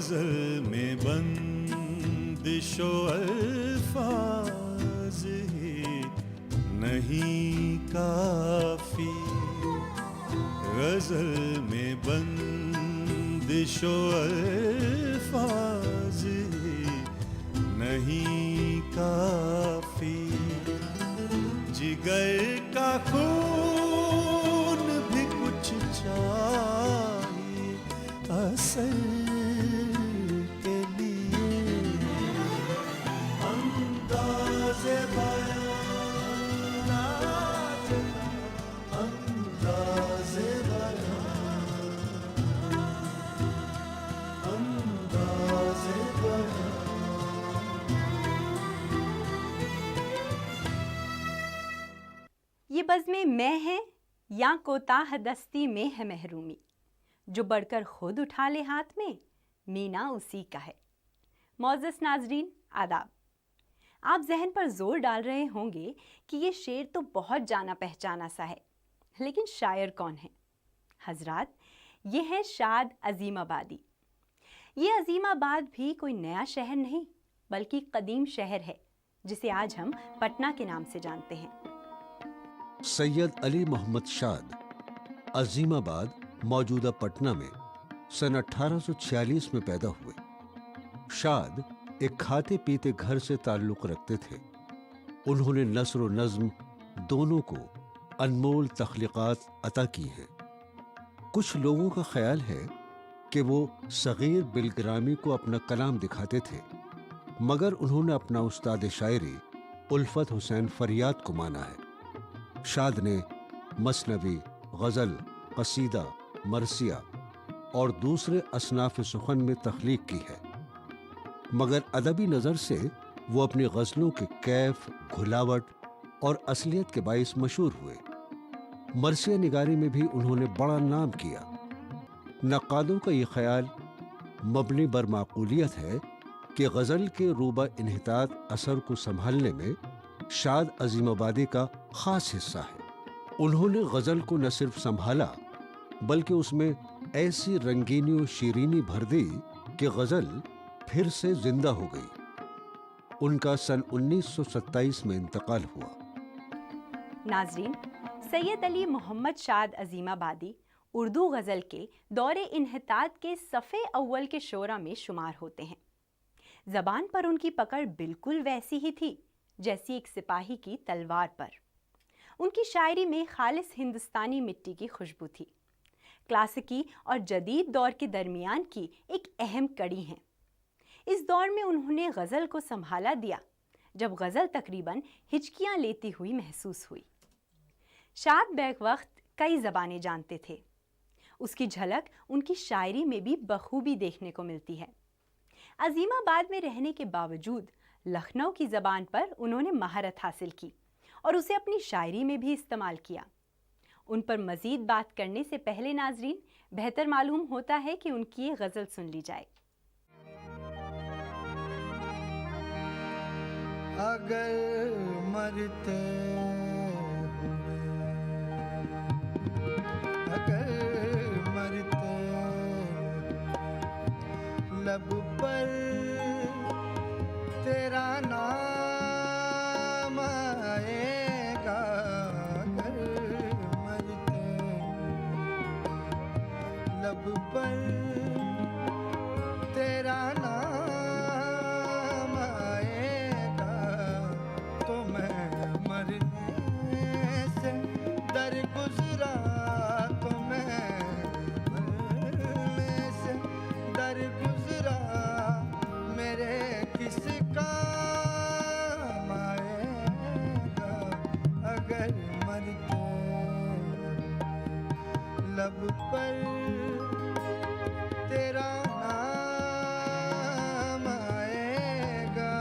गजल में बंदिशो अल्फाज ही नहीं काफी, गजल में बंदिशो अल्फाज ही नहीं काफी, जिगर का खून भी कुछ चाहिए असल के लिए, अंदाज़े बयान नाज़िला, अंदाज़े बयान, अंदाज़े बयान। ये बज़्में मैं है या कोताह दस्ती में है महरूमी, जो बढ़कर खुद उठा ले हाथ में मीना उसी का है। मौजूद नाजरीन आदाब, आप जहन पर जोर डाल रहे होंगे कि ये शेर तो बहुत जाना पहचाना सा है, लेकिन शायर कौन है? हजरात, ये है शाद अजीमाबादी। ये अजीमाबाद भी कोई नया शहर नहीं बल्कि कदीम शहर है, जिसे आज हम पटना के नाम से जानते हैं। सैयद अली मोहम्मद शाद अजीमाबाद मौजूदा पटना में सन 1846 में पैदा हुए। शाद एक खाते पीते घर से ताल्लुक रखते थे। उन्होंने नस्र और नज्म दोनों को अनमोल तख्लीकात अता की हैं। कुछ लोगों का ख्याल है कि वो सगीर बिलग्रामी को अपना कलाम दिखाते थे, मगर उन्होंने अपना उस्ताद शायरी उल्फत हुसैन फरियाद को माना है। शाद ने मसनवी, गज़ल, कसीदा, मरसिया और दूसरे असनाफ सुखन में तख्लीक की है, मगर अदबी नज़र से वो अपनी गज़लों के कैफ, घुलावट और असलियत के बाइस मशहूर हुए। मरसिया निगारी में भी उन्होंने बड़ा नाम किया। नक्कादों का ये ख्याल मबनी बर माकूलियत है कि गज़ल के रूबा इन्हितात असर को संभालने में शाद अजीमाबादी का खास हिस्सा है। उन्होंने गज़ल को न सिर्फ संभाला बल्कि उसमें ऐसी रंगीनी और शीरीनी भर दी कि गज़ल फिर से जिंदा हो गई। उनका सन 1927 में इंतकाल हुआ। नाजरीन, सैयद अली मोहम्मद शाद अजीमाबादी उर्दू गज़ल के दौरे इन्हितात के सफ़े अव्वल के शोरा में शुमार होते हैं। ज़बान पर उनकी पकड़ बिल्कुल वैसी ही थी जैसी एक सिपाही की तलवार पर। उनकी शायरी में खालिस हिंदुस्तानी मिट्टी की खुशबू थी। क्लासिकी और जदीद दौर के दरमियान की एक अहम कड़ी हैं। इस दौर में उन्होंने गज़ल को संभाला दिया जब गज़ल तकरीबन हिचकियाँ लेती हुई महसूस हुई। शाद बैक वक्त कई ज़बानें जानते थे। उसकी झलक उनकी शायरी में भी बखूबी देखने को मिलती है। अजीमाबाद में रहने के बावजूद लखनऊ की ज़बान पर उन्होंने महारत हासिल की और उसे अपनी शायरी में भी इस्तेमाल किया। उन पर मज़ीद बात करने से पहले नाजरीन, बेहतर मालूम होता है कि उनकी ये गज़ल सुन ली जाए। अगर मरते लब पर तेरा नाम आएगा, अगर मरते लब पर तेरा नाम आएगा, तो मैं मरने से दर गुजरा, तो मैं मरने से दर गुजरा, मेरे किस काम आएगा, अगर मरते लब पर तेरा नाम आएगा।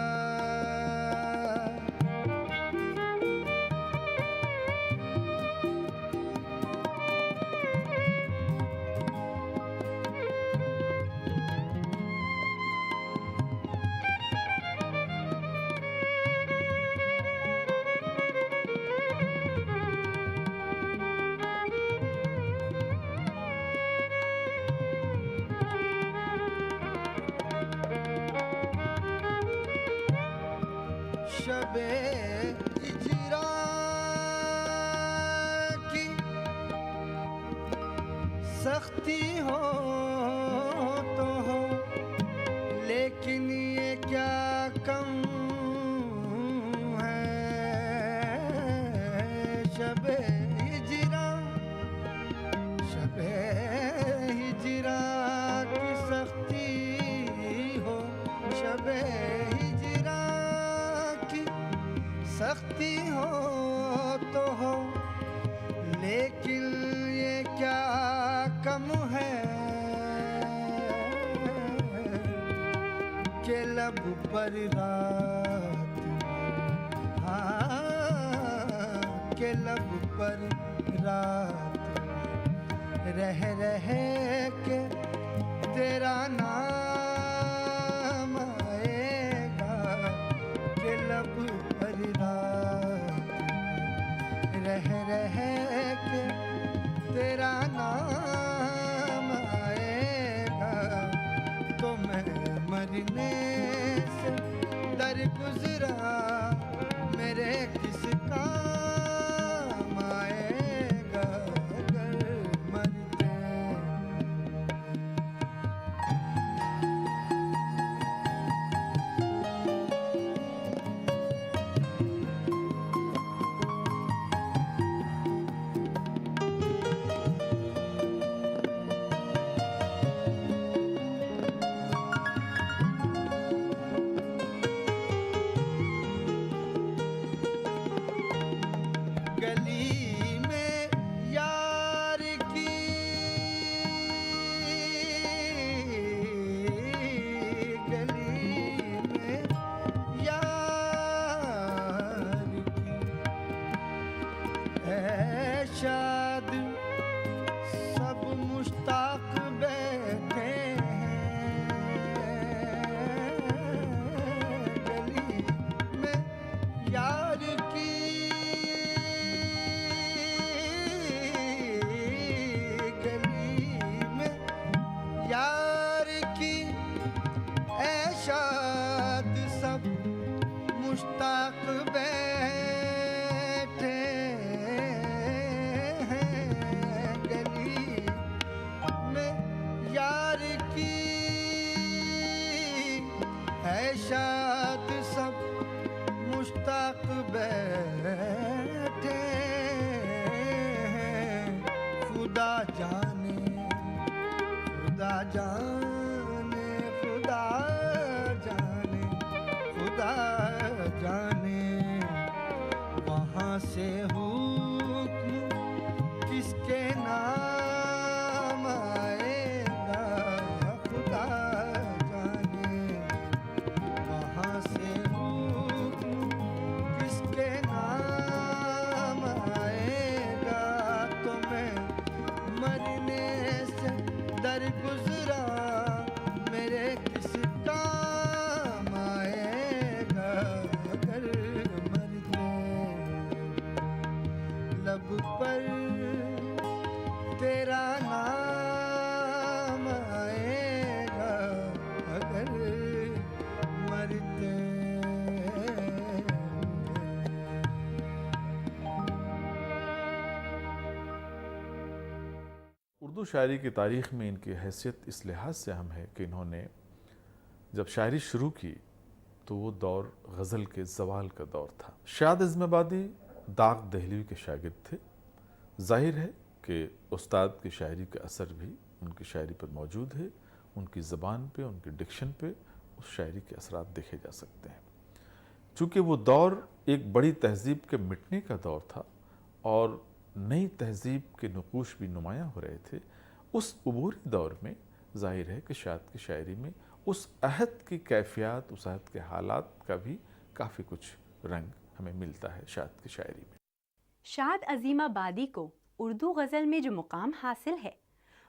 शबे हिजरा की सख्ती हो तो हो, लेकिन ये क्या कम है। शबे हिजरा, शबे हिजरा की सख्ती हो, शबे हिजरा की सख्ती हो तो हो, लेकिन ये क्या कम है के लब पर रात, हाँ के लब पर रात रह के तेरा नाम आएगा, के लब पर रात रह के तेरा नाम आएगा। तो मैं मरने से दर गुजरा, मेरे किस काम आएगा अगर मरते। गली में यार की, गली में यार की ऐ शाद सब मुश्ताक बैठे हैं। गली में यार की, यार की ऐ शाद सब मुश्ताक बैठे हैं। गली में यार की ऐ शाद सब मुश्ताक बैठे हैं। खुदा जाने, खुदा जाने, खुदा जाने, खुदा जाने, वहाँ से हुक्म किसके नाम आएगा। खुदा जाने, वहाँ से हुक्म किसके नाम आएगा। तो मैं मरने से दर गुजरा, मेरे किस काम आएगा अगर मरते। लब पर तेरा नाम आएगा अगर मरते। उर्दू शायरी की तारीख़ में इनकी हैसियत इस लिहाज से अहम है कि इन्होंने जब शायरी शुरू की तो वो दौर गज़ल के ज़वाल का दौर था। शाद अज़ीमाबादी दाग दहलवी के शागिर्द थे। जाहिर है कि उस्ताद की शायरी का असर भी उनकी शायरी पर मौजूद है। उनकी ज़बान पे, उनके डिक्शन पे उस शायरी के असरात देखे जा सकते हैं। चूँकि वो दौर एक बड़ी तहज़ीब के मिटने का दौर था और नई तहज़ीब के नक़ूश भी नुमायाँ हो रहे थे, उस अबूरी दौर में ज़ाहिर है कि शाद की शायरी में उस अहद की कैफ़ियत, उस अहद के हालात का भी काफ़ी कुछ रंग हमें मिलता है शाद की शायरी में। शाद अज़ीमाबादी को उर्दू गज़ल में जो मुकाम हासिल है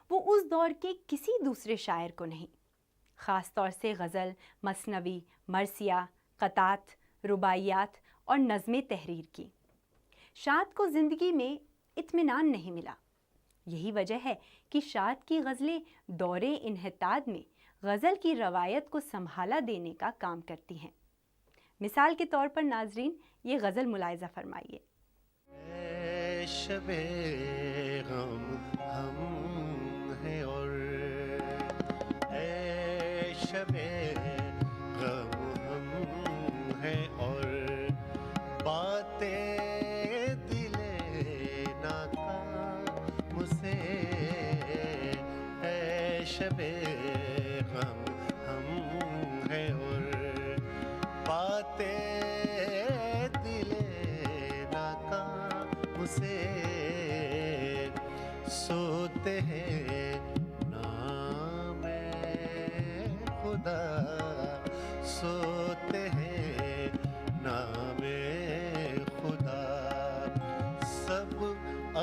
वो उस दौर के किसी दूसरे शायर को नहीं। ख़ास तौर से गज़ल, मसनवी, मरसिया, क़तात, रुबाइयात और नज़्में तहरीर की। शाद को ज़िंदगी में इत्मीनान नहीं मिला। यही वजह है कि शाद की गज़लें दौरे इन्हिताद में गज़ल की रवायत को संभाला देने का काम करती हैं। मिसाल के तौर पर नाजरीन, ये गज़ल मुलाहिज़ा फरमाइए। ऐ शबे गम हम हैं और ऐ शबे गम हम हैं और बातें दिले नाकाम से ऐ शबे गम हम हैं और बातें दिले नाकाम से सोते हैं नामे खुदा सोते हैं नामे खुदा सब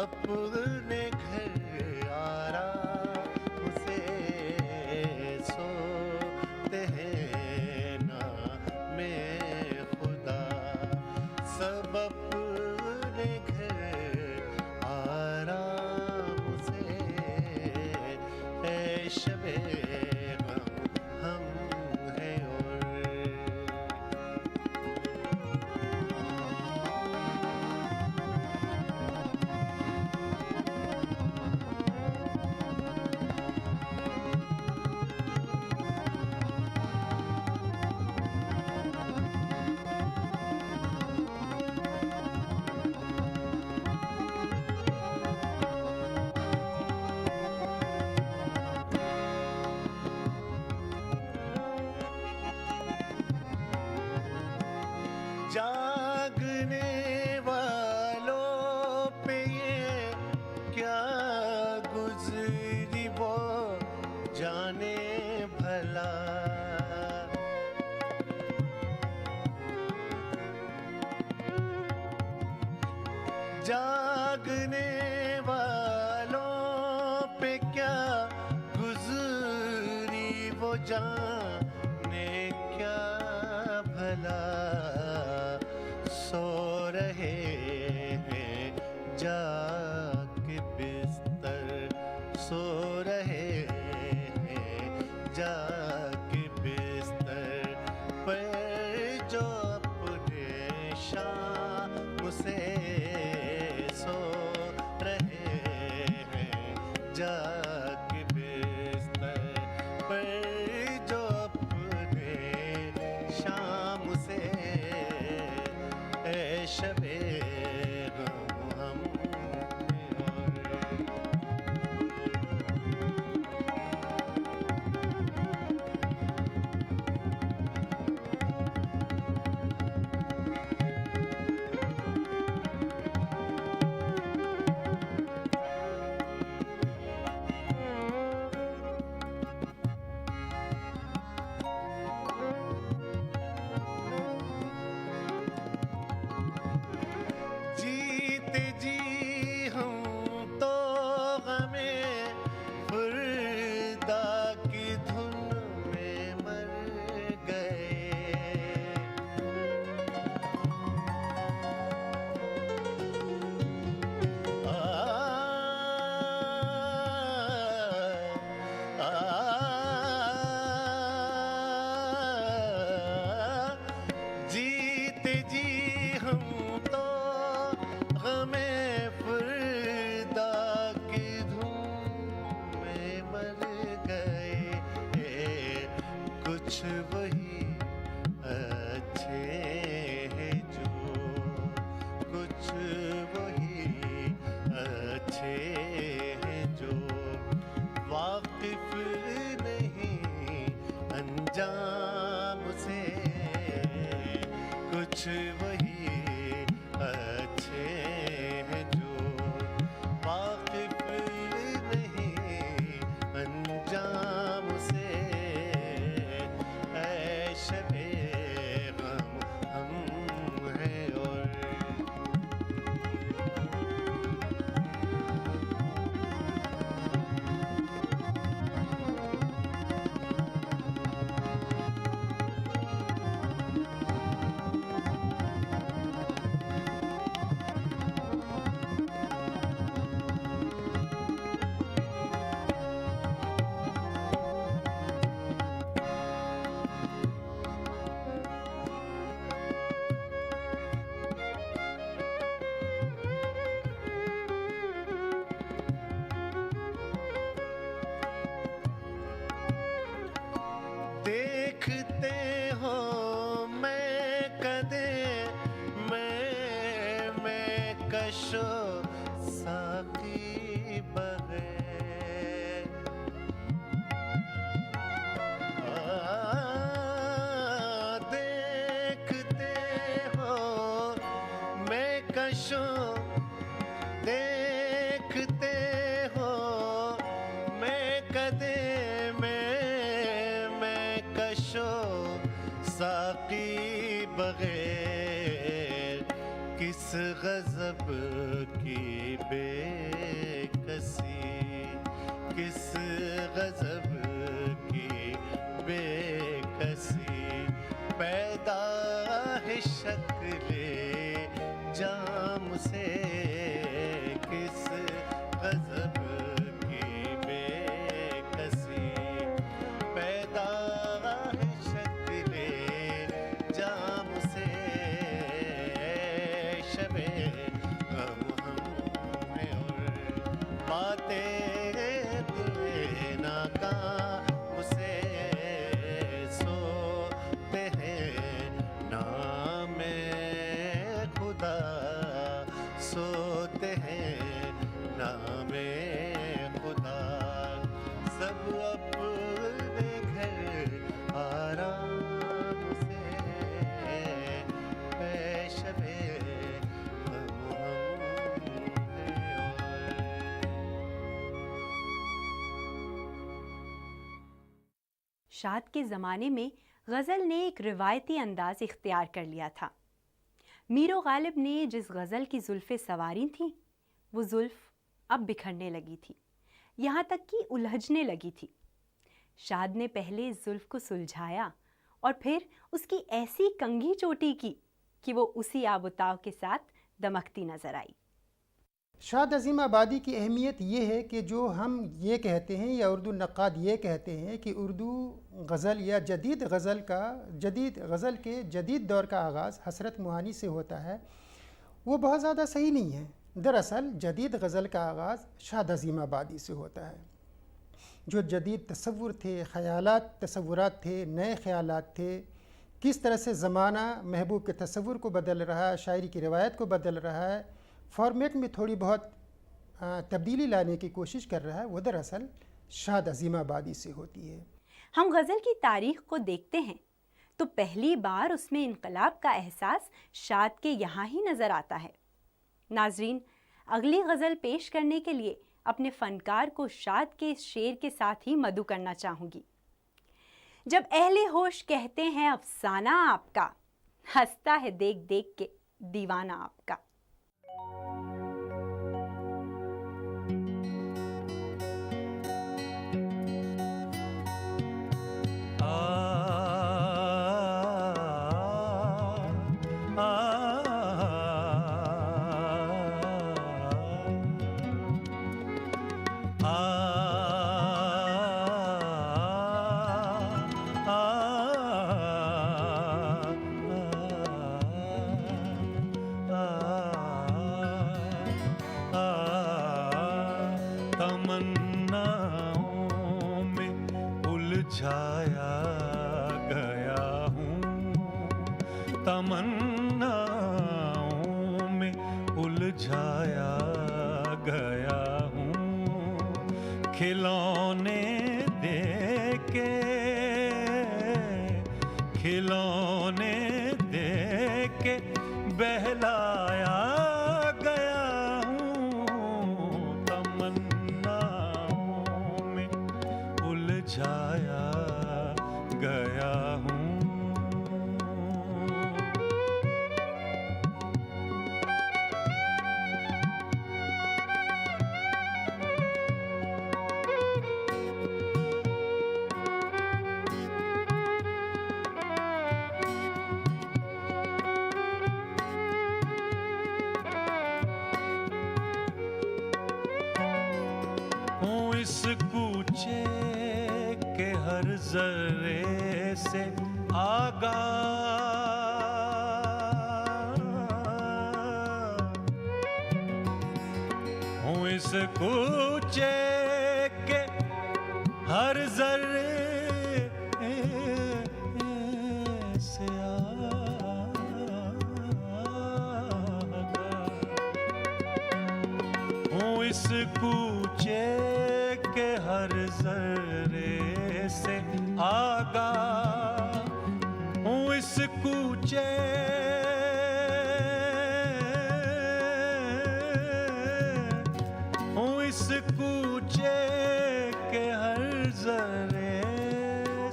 अपने घर आराम से सोते हैं नामे खुदा सब अपने घर आराम से ऐ शबे गम हम हैं और जागने वालों पे ये क्या गुजरी वो जाने भला जागने वालों पे क्या गुजरी वो जाने क्या भला सो रहे हैं जाके बिस्तर सो रहे हैं जाके बिस्तर पर जो अपने शाम से सो रहे हैं जाके बिस्तर पर जो अपने शाम से ऐ शबे गम हम हैं और जीते जी हम तो हमें फुर्दा की धुन में मर गए जीते जी हम तो हमें फुर्दा की धूम में मर गए कुछ वही अच्छे हैं जो कुछ वही अच्छे हैं जो वाकिफ नहीं अंजाम से कुछ वही अच्छे हैं जो वाकिफ नहीं अंजाम से ऐ शबे गम हम हैं और देखते हो मैं कदे मैं कशो साकी बगैर देखते हो मैं कशो देखते हो मैं कदे मैं कशो साकी बगैर किस गजब की बेकसी किस गजब की बेकसी पैदा है शक्ले जाम से किस गजब की बेकसी पैदा है शक्ले जाम से शबे गम हैं और बातें दिले नाकाम से सोते हैं नामे खुदा सोते हैं नामे खुदा सब अपने घर आराम से पेशवे हम हैं शाद के ज़माने में गज़ल ने एक रिवायती अंदाज़ इख्तियार कर लिया था। मीरो गालिब ने जिस गज़ल की ज़ुल्फ़ें सवारी थीं वो ज़ुल्फ़ अब बिखरने लगी थी, यहाँ तक कि उलझने लगी थी। शाद ने पहले इस ज़ुल्फ़ को सुलझाया और फिर उसकी ऐसी कंघी चोटी की कि वो उसी आबुताव के साथ दमकती नज़र आई। शाद अज़ीम आबादी की अहमियत ये है कि जो हम ये कहते हैं या उर्दू नक़ाद ये कहते हैं कि उर्दू गज़ल या जदीद गज़ल के जदीद दौर का आगाज़ हसरत मुहानी से होता है, वो बहुत ज़्यादा सही नहीं है। दरअसल जदीद गज़ल का आगाज़ शाद अज़ीम आबादी से होता है। जो जदीद तसव्वुर थे, ख़यालात तसव्वुरात थे, नए ख़यालात थे, किस तरह से ज़माना महबूब के तसव्वुर को बदल रहा है, शायरी की रिवायत को बदल रहा है, फॉर्मेट में थोड़ी बहुत तब्दीली लाने की कोशिश कर रहा है, वो दरअसल शाद अज़ीम आबादी से होती है। हम गज़ल की तारीख़ को देखते हैं तो पहली बार उसमें इनकलाब का एहसास शाद के यहाँ ही नज़र आता है। नाज़रीन, अगली गज़ल पेश करने के लिए अपने फ़नकार को शाद के इस शेर के साथ ही मदु करना चाहूँगी। जब अहले होश कहते हैं अफसाना आपका, हंसता है देख देख के दीवाना आपका। तमन्नाओं में उलझाया गया हूँ, तमन्नाओं में उलझाया गया हूँ, खिलौने देके खिलौने देके बहलाया गया हूँ, तमन्नाओं में उलझाया गया हूँ। इस कूचे के हर जर्रे से आगा, हूँ इस कूचे के हर जर्रे कूचे के हर जर्रे से आगा हूँ, इस कूचे हूँ, इस कूचे के हर जर्रे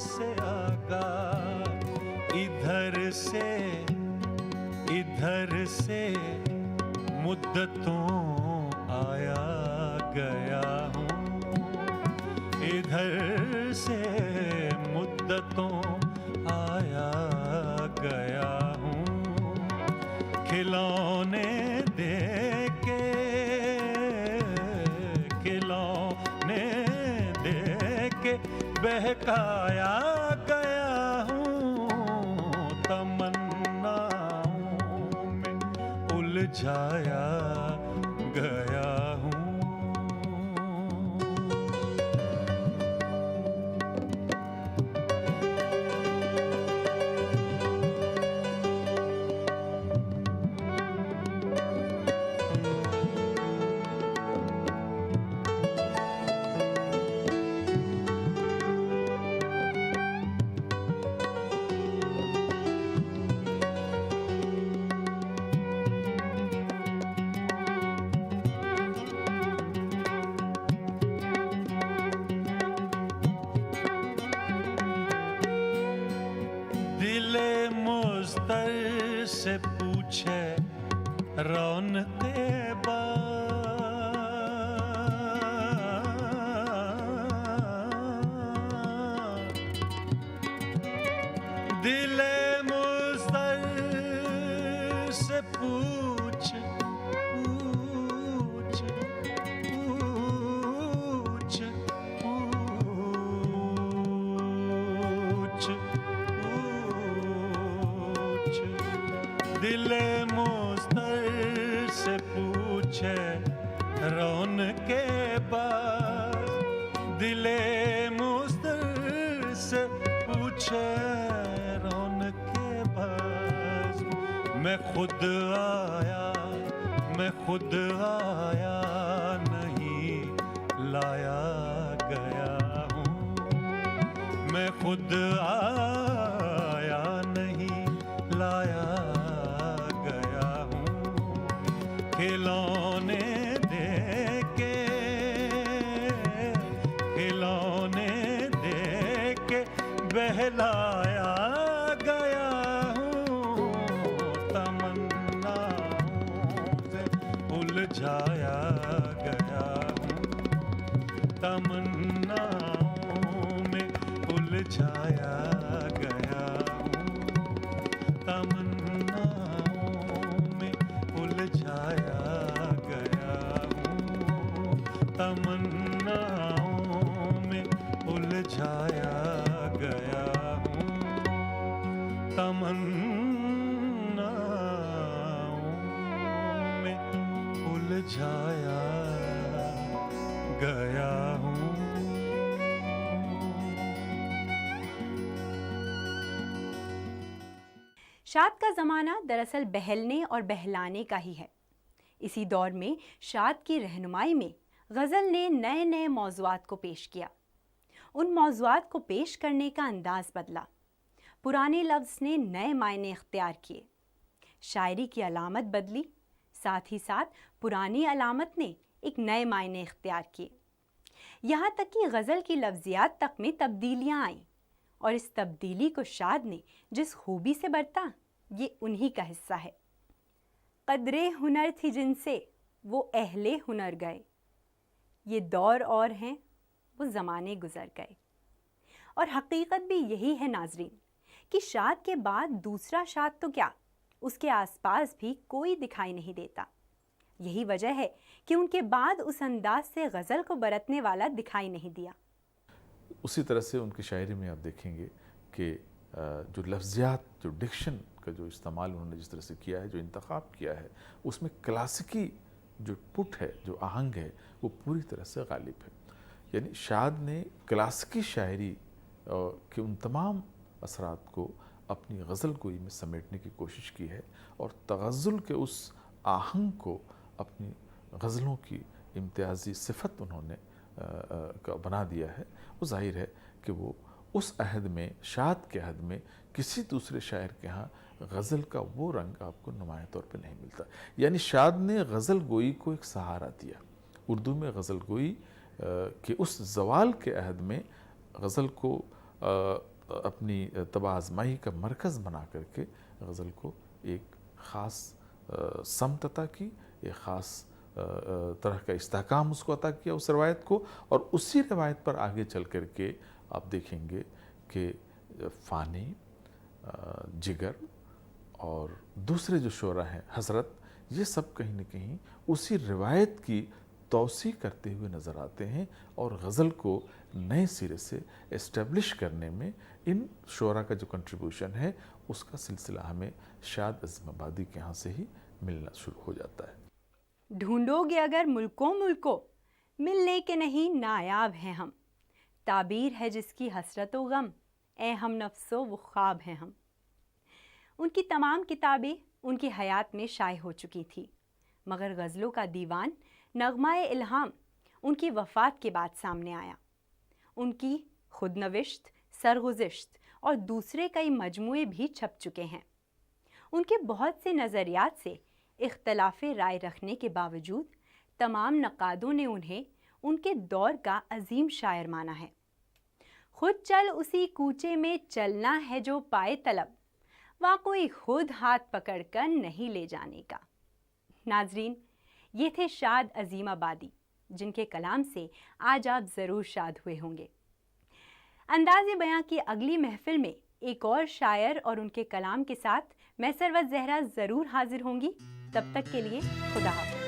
से आगा। इधर से मुद्दतों आया गया हूँ, इधर से मुद्दतों आया गया हूँ। खिलौने दे के बहकाया गया हूँ, तमन्नाओं में उलझाया गया हूँ। दिले मुस्तर से पूछे रौनते दिले मुस्तर से पूछ पूछ पूछ पूछ पूछ दिले मुस्तर से पूछे रौन के बाद, दिले मुस्तर से पूछे रौन के बाद। मैं खुद आया नहीं लाया गया हूँ, मैं खुद आया नहीं लाया गया हूँ। खिलौने दे के बहलाया गया हूँ, तमन्नाओं से उलझाया गया हूँ, तमन्नाओं में उलझाया गया हूँ, तमन्नाओं में उलझाया गया हूँ, तमन्नाओं में उलझाया गया हूँ, तमन्नाओं में उलझाया गया हूँ। शाद का ज़माना दरअसल बहलने और बहलाने का ही है। इसी दौर में शाद की रहनुमाई में गज़ल ने नए नए मौज़ूआत को पेश किया। उन मौज़ूआत को पेश करने का अंदाज़ बदला। पुराने लफ्ज़ ने नए मायने इख्तियार किए। शायरी की अलामत बदली, साथ ही साथ पुरानी अलामत ने एक नए मायने इख्तियार किए। यहाँ तक कि गज़ल की लफ्ज़ियात तक में तब्दीलियाँ आईं, और इस तब्दीली को शाद ने जिस खूबी से बरता, ये उन्हीं का हिस्सा है। क़द्रे हुनर थी जिनसे वो अहले हुनर गए, ये दौर और हैं वो ज़माने गुज़र गए। और हकीकत भी यही है नाज़रीन कि शाद के बाद दूसरा शाद तो क्या, उसके आसपास भी कोई दिखाई नहीं देता। यही वजह है कि उनके बाद उस अंदाज से गज़ल को बरतने वाला दिखाई नहीं दिया। उसी तरह से उनकी शायरी में आप देखेंगे कि जो लफ्ज़ियात, जो डिक्शन का जो इस्तेमाल उन्होंने जिस तरह से किया है, जो इंतखाब किया है, उसमें क्लासिकी जो पुट है, जो आहंग है, वो पूरी तरह से गालिब है। यानी शाद ने क्लासिकी शायरी के उन तमाम असरात को अपनी गज़ल गोई में समेटने की कोशिश की है और तग़ज़्ज़ुल के उस आहंग को अपनी गज़लों की इम्तियाजी सिफत उन्होंने बना दिया है, वो जाहिर है कि वो उस अहद में, शाद के अहद में किसी दूसरे शायर के यहाँ गज़ल का वो रंग आपको नुमाया तौर पे नहीं मिलता। यानी शाद ने गज़ल गोई को एक सहारा दिया। उर्दू में गज़ल गोई के उस जवाल के अहद में गज़ल को अपनी तबा आज़माई का मरकज़ बना करके गज़ल को एक ख़ास समत अता की, एक ख़ास तरह का इस्तेहकाम उसको अता किया उस रवायत को, और उसी रवायत पर आगे चल कर के आप देखेंगे कि फ़ानी, जिगर और दूसरे जो शोरा हैं, हज़रत, ये सब कहीं न कहीं उसी रिवायत की तौसी करते हुए नज़र आते हैं, और गज़ल को नए सिरे से इस्टेब्लिश करने में इन शोरा का जो कंट्रीब्यूशन है उसका सिलसिला हमें शाद अज़ीमाबादी के यहाँ से ही मिलना शुरू हो जाता है। ढूंढोगे अगर मुल्कों मुल्कों, मिलने के नहीं नायाब हैं हम। ताबीर है जिसकी हसरत व गम, ए हम नफ्सो वो ख्वाब हैं हम। उनकी तमाम किताबें उनकी हयात में शाये हो चुकी थी, मगर गज़लों का दीवान नगमाए इल्हाम उनकी वफ़ात के बाद सामने आया। उनकी खुद नविश्त, सरगुज़िश्त और दूसरे कई मजमूए भी छप चुके हैं। उनके बहुत से नज़रियात से इख्तलाफ़ राय रखने के बावजूद तमाम नक़ादों ने उन्हें उनके दौर का अजीम शायर माना है। खुद चल उसी कूचे में चलना है जो पाए तलब, वहाँ कोई खुद हाथ पकड़कर नहीं ले जाने का। नाजरीन, ये थे शाद अज़ीमाबादी, जिनके कलाम से आज आप ज़रूर शाद हुए होंगे। अंदाज़े बयां की अगली महफिल में एक और शायर और उनके कलाम के साथ मैं सरवत ज़हरा ज़रूर हाजिर होंगी। तब तक के लिए खुदा हाफ़िज़।